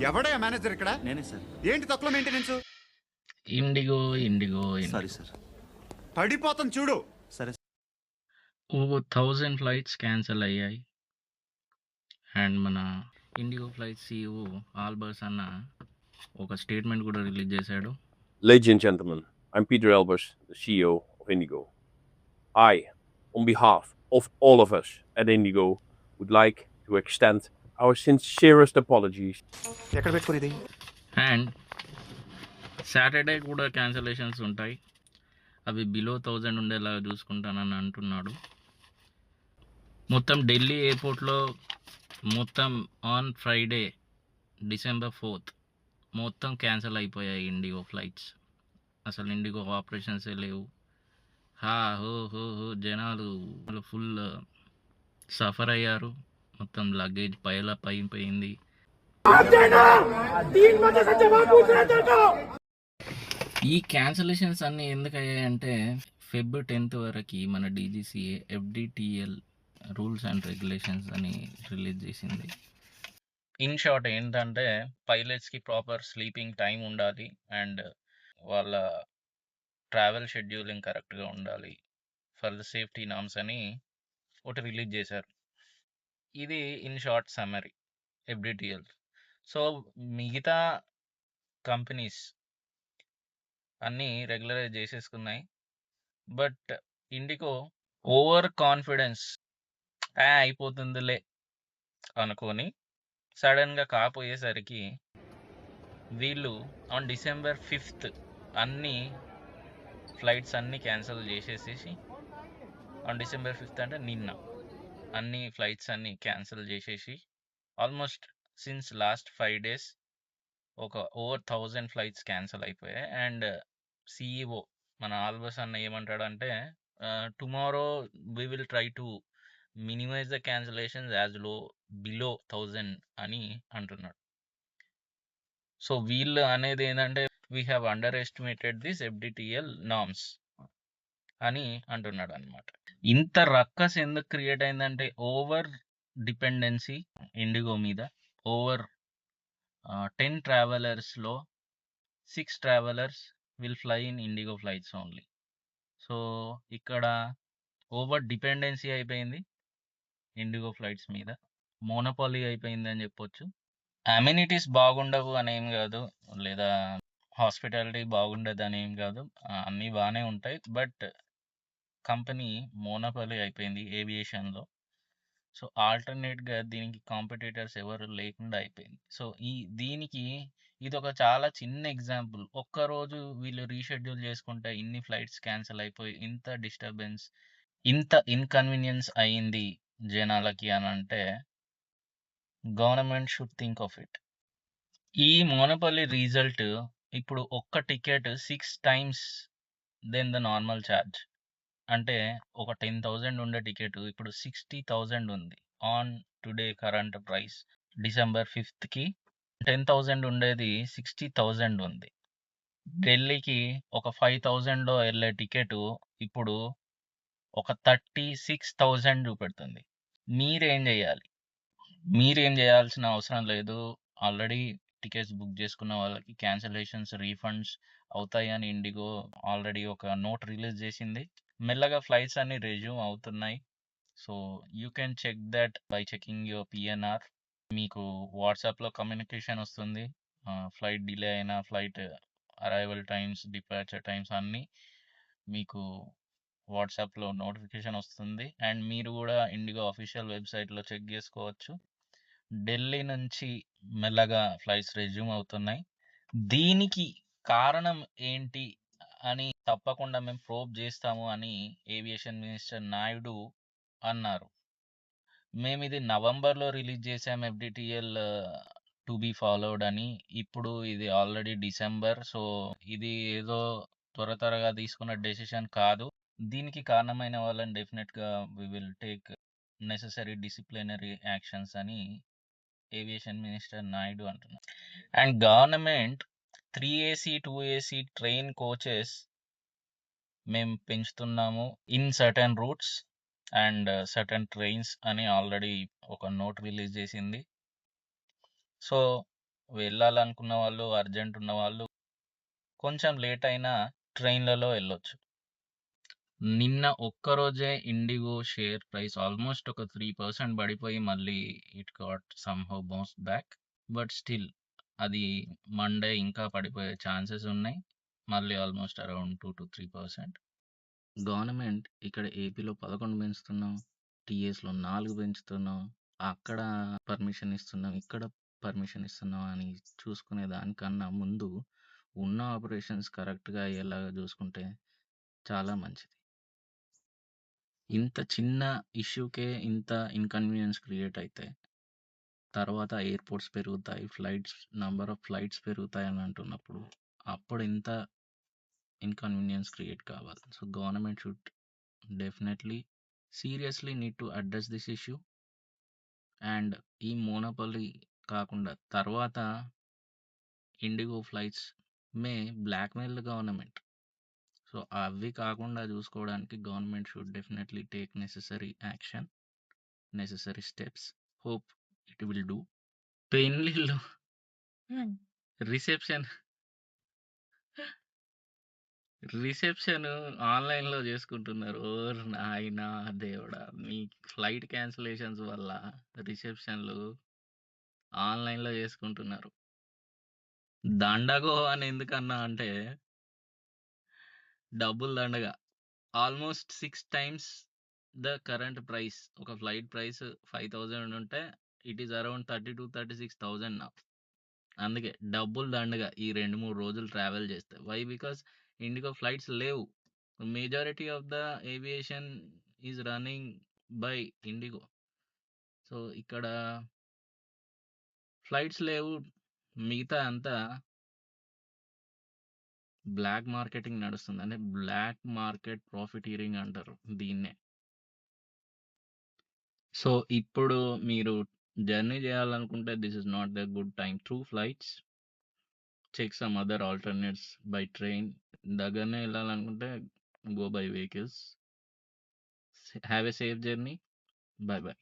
ఎవడయ్యా manager ఇక్కడ? నేనే sir. ఏంటి తక్కువ maintenance? IndiGo IndiGo sorry sir. పడిపోతాం చూడు. సరే. ఓ 1000 ఫ్లైట్స్ క్యాన్సిల్ అయ్యాయి. అండ్ మన ఇండిగో ఫ్లైట్ CEO ఆల్బర్స్ అన్న ఒక స్టేట్మెంట్ కూడా రిలీజ్ చేశాడు. Ladies and gentlemen, I'm Peter Elbers, the CEO of Indigo. I, on behalf of all of us at Indigo, would like to extend our sincerest apologies. ఎక్కడ పెట్టుకుని ఇది? And Saturday కూడా cancellations ఉంటాయి, అవి below 1000 ఉండేలా చూసుకుంటానని అంటున్నాడు. మొత్తం ఢిల్లీ ఎయిర్పోర్ట్లో మొత్తం ఆన్ ఫ్రైడే December 4th మొత్తం క్యాన్సిల్ అయిపోయాయి ఇండిగో ఫ్లైట్స్. అసలు ఇండిగో ఆపరేషన్సే లేవు. హో హో హో జనాలు ఫుల్ సఫర్ అయ్యారు. మొత్తం లగేజ్ పైపోయింది. ఈ క్యాన్సలేషన్స్ అన్నీ ఎందుకు అయ్యాయంటే Feb 10th వరకు మన DGCA FDTL rules and regulations అని రిలీజ్ చేసింది. ఇన్ షార్ట్ ఏంటంటే పైలట్స్కి ప్రాపర్ స్లీపింగ్ టైం ఉండాలి అండ్ వాళ్ళ ట్రావెల్ షెడ్యూలింగ్ కరెక్ట్గా ఉండాలి ఫర్ ద సేఫ్టీ నామ్స్ అని ఒకటి రిలీజ్ చేశారు. ఇది in short summary FDTL. So మిగతా కంపెనీస్ అన్నీ రెగ్యులరైజ్ చేసేసుకున్నాయి. బట్ ఇండిగో ఓవర్ కాన్ఫిడెన్స్ అయిపోతుందిలే అనుకొని సడన్గా కాపోయేసరికి వీళ్ళు ఆన్ December 5th అన్ని ఫ్లైట్స్ అన్నీ క్యాన్సిల్ చేసేసేసి ఆన్ December 5th అంటే నిన్న అన్ని ఫ్లైట్స్ అన్నీ క్యాన్సిల్ చేసేసి ఆల్మోస్ట్ సిన్స్ లాస్ట్ 5 days ఒక ఓవర్ 1000 ఫ్లైట్స్ క్యాన్సిల్ అయిపోయాయి. అండ్ CEO మన ఆల్బస్ అన్న ఏమంటాడంటే tomorrow we will try to minimize the cancellations as low below 1000 అని అంటున్నాడు. సో వీళ్ళు అనేది ఏంటంటే we have underestimated this FDTL norms అని అంటున్నాడు అనమాట. ఇంత రక్కస్ ఎందుకు క్రియేట్ అయిందంటే ఓవర్ డిపెండెన్సీ ఇండిగో మీద. ఓవర్ 10 ట్రావెలర్స్లో 6 travellers will fly in IndiGo flights only. So ఇక్కడ ఓవర్ డిపెండెన్సీ అయిపోయింది ఇండిగో ఫ్లైట్స్ మీద, మోనోపాలీ అయిపోయింది అని చెప్పొచ్చు. అమ్యూనిటీస్ బాగుండవు అనేం కాదు, లేదా హాస్పిటాలిటీ బాగుండదు అనేం కాదు, అన్నీ బాగానే ఉంటాయి. బట్ కంపెనీ మోనోపాలీ అయిపోయింది ఏవియేషన్లో. సో ఆల్టర్నేట్గా దీనికి కాంపిటీటర్స్ ఎవరు లేకుండా అయిపోయింది. సో దీనికి ఇది ఒక చాలా చిన్న ఎగ్జాంపుల్. ఒక్కరోజు వీళ్ళు రీషెడ్యూల్ చేసుకుంటే ఇన్ని ఫ్లైట్స్ క్యాన్సిల్ అయిపోయి ఇంత డిస్టర్బెన్స్, ఇంత ఇన్కన్వీనియన్స్ అయింది జనాలకి అని అంటే government should think of it. ఈ మోనోపలీ రిజల్ట్ ఇప్పుడు ఒక్క ticket 6 times then the normal charge. అంటే ఒక 10,000 ఉండే టికెట్ ఇప్పుడు 60,000 ఉంది on today current price. December 5th 10,000 ఉండేది 60,000 ఉంది. ఢిల్లీకి ఒక 5,000లో వెళ్ళే టికెట్ ఇప్పుడు ఒక 36,000 చూపెడుతుంది. మీరేం చేయాలి? మీరేం చేయాల్సిన అవసరం లేదు. ఆల్రెడీ టికెట్స్ బుక్ చేసుకున్న వాళ్ళకి క్యాన్సిలేషన్స్ రీఫండ్స్ అవుతాయి అని ఇండిగో ఆల్రెడీ ఒక నోట్ రిలీజ్ చేసింది. మెల్లగా ఫ్లైట్స్ అన్ని రెజ్యూమ్ అవుతున్నాయి. So you can check that by checking your PNR. మీకు వాట్సాప్లో కమ్యూనికేషన్ వస్తుంది. ఫ్లైట్ డిలే అయినా, flight arrival times, departure times అన్నీ మీకు వాట్సాప్లో నోటిఫికేషన్ వస్తుంది. అండ్ మీరు కూడా ఇండిగో అఫీషియల్ వెబ్సైట్లో చెక్ చేసుకోవచ్చు. ఢిల్లీ నుంచి మెల్లగా ఫ్లైట్స్ రెజ్యూమ్ అవుతున్నాయి. దీనికి కారణం ఏంటి అని తప్పకుండా మేము ప్రోబ్ చేస్తాము అని ఏవియేషన్ మినిస్టర్ నాయుడు అన్నారు. మేము ఇది నవంబర్లో రిలీజ్ చేసాం FDTL టు బీ ఫాలోడ్ అని. ఇప్పుడు ఇది ఆల్రెడీ December. సో ఇది ఏదో త్వరగా తీసుకున్న డెసిషన్ కాదు. దీనికి కారణమైన వాళ్ళని డెఫినెట్గా we will take necessary disciplinary actions అని ఏవియేషన్ మినిస్టర్ నాయుడు అంటున్నారు. And government 3AC 2AC train coaches మేము పెంచుతున్నాము in certain routes and certain trains అని ఆల్రెడీ ఒక నోట్ రిలీజ్ చేసింది. సో వెళ్ళాలనుకున్న వాళ్ళు, అర్జెంట్ ఉన్న వాళ్ళు కొంచెం లేట్ అయినా ట్రైన్‌లలో వెళ్ళొచ్చు. నిన్న ఒక్కరోజే ఇండిగో షేర్ ప్రైస్ ఆల్మోస్ట్ ఒక 3% పడిపోయి మళ్ళీ it got somehow bounced back. But still అది మండే ఇంకా పడిపోయే ఛాన్సెస్ ఉన్నాయి. మళ్ళీ ఆల్మోస్ట్ అరౌండ్ 2-3%. గవర్నమెంట్ ఇక్కడ ఏపీలో 11 పెంచుతున్నాం, టీఎస్‌లో 4 పెంచుతున్నాం, అక్కడ పర్మిషన్ ఇస్తున్నాం, ఇక్కడ పర్మిషన్ ఇస్తున్నాం అని చూసుకునే దానికన్నా ముందు ఉన్న ఆపరేషన్స్ కరెక్ట్‌గా అయ్యేలాగా చూసుకుంటే చాలా మంచిది. ఇంత చిన్న ఇష్యూకే ఇంత ఇన్కన్వీనియన్స్ క్రియేట్ అయితే తర్వాత ఎయిర్పోర్ట్స్ పెరుగుతాయి, నంబర్ ఆఫ్ ఫ్లైట్స్ పెరుగుతాయి అని అంటున్నప్పుడు అప్పుడు ఎంత ఇన్కన్వీనియన్స్ క్రియేట్ కావాలి. So government should definitely seriously need to address this issue. And ఈ మోనోపలి కాకుండా తర్వాత IndiGo flights blackmail government. So అవి కాకుండా చూసుకోవడానికి government should definitely take necessary action, necessary steps. Hope it will do. పెళ్ళిళ్ళు reception reception ఆన్లైన్లో చేసుకుంటున్నారు. Or నాయనా దేవుడా, మీ ఫ్లైట్ క్యాన్సిలేషన్స్ వల్ల రిసెప్షన్లు ఆన్లైన్లో చేసుకుంటున్నారు. దండగో అని ఎందుకన్నా అంటే డబ్బులు దండగా almost 6 times the current price. ఒక ఫ్లైట్ ప్రైస్ 5,000 ఉంటే ఇట్ ఈస్ అరౌండ్ 32,000-36,000 నా. అందుకే డబ్బులు దండగా ఈ 2-3 రోజులు ట్రావెల్ చేస్తే. వై? బికాస్ ఇండిగో ఫ్లైట్స్ లేవు. Majority of the aviation is running by IndiGo. So ఇక్కడ ఫ్లైట్స్ లేవు, మిగతా అంతా బ్లాక్ మార్కెటింగ్ నడుస్తుంది. అంటే బ్లాక్ మార్కెట్ ప్రాఫిటీరింగ్ అంటారు దీన్నే. సో ఇప్పుడు మీరు జర్నీ చేయాలనుకుంటే this is not the good time through flights. Check some other alternates by train. దగ్గరనే వెళ్ళాలనుకుంటే go by vehicles. Have a safe journey. Bye by.